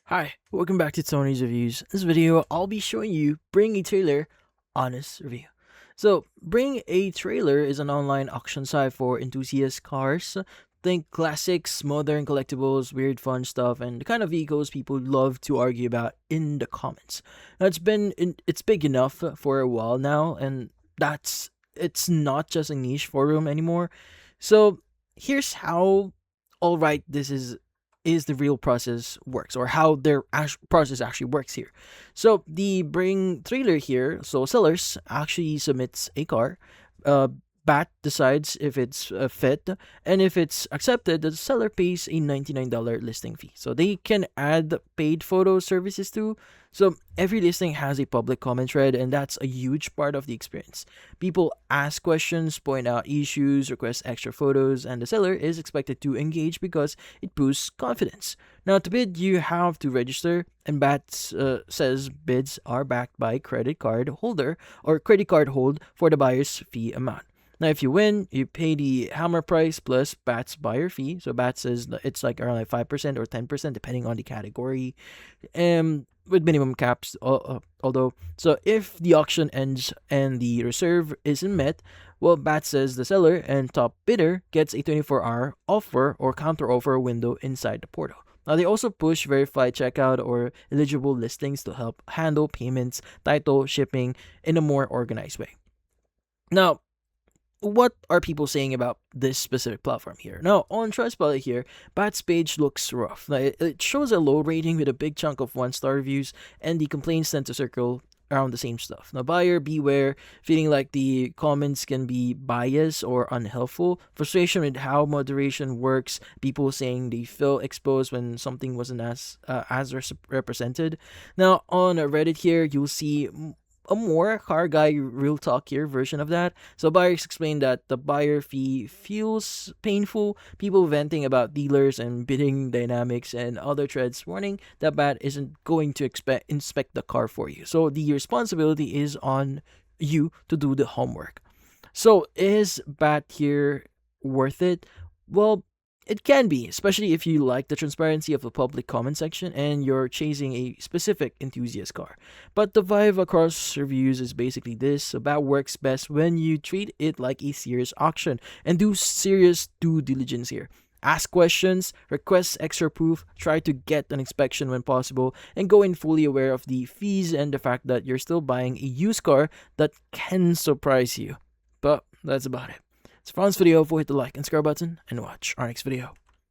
Hi, welcome back to Tony's Reviews. In this video, I'll be showing you Bring a Trailer Honest Review. So, Bring a Trailer is an online auction site for enthusiast cars. Think classics, modern collectibles, weird fun stuff, and the kind of vehicles people love to argue about in the comments. Now, it's big enough for a while now, and it's not just a niche forum anymore. So, here's how alright this is the real process works, or how their process actually works here. So the bring trailer here, so sellers actually submits a car, uh, bat decides if it's fit, and if it's accepted, the seller pays a $99 listing fee. So they can add paid photo services too. So every listing has a public comment thread, and that's a huge part of the experience. People ask questions, point out issues, request extra photos, and the seller is expected to engage because it boosts confidence. Now, to bid, you have to register, and BAT says bids are backed by credit card holder or credit card hold for the buyer's fee amount. Now, if you win, you pay the hammer price plus BAT's buyer fee. So BAT says it's like around like 5% or 10% depending on the category, with minimum caps. Although, so if the auction ends and the reserve isn't met, well, BAT says the seller and top bidder gets a 24-hour offer or counter offer window inside the portal. Now, they also push verified checkout or eligible listings to help handle payments, title, shipping in a more organized way. Now, what are people saying about this specific platform here? Now, on Trustpilot here, Bat's page looks rough. Now, it shows a low rating with a big chunk of one-star reviews, and the complaints tend to circle around the same stuff. Now, buyer beware, feeling like the comments can be biased or unhelpful, frustration with how moderation works, people saying they feel exposed when something wasn't as represented. Now, on Reddit here, you'll see a more car guy real talk here version of that. So buyers explain that the buyer fee feels painful, people venting about dealers and bidding dynamics, and other threads warning that BAT isn't going to inspect the car for you. So the responsibility is on you to do the homework. So is BAT here worth it? Well, it can be, especially if you like the transparency of the public comment section and you're chasing a specific enthusiast car. But the vibe across reviews is basically this: so that works best when you treat it like a serious auction and do serious due diligence here. Ask questions, request extra proof, try to get an inspection when possible, and go in fully aware of the fees and the fact that you're still buying a used car that can surprise you. But that's about it. So for this video, hit the like and subscribe button and watch our next video.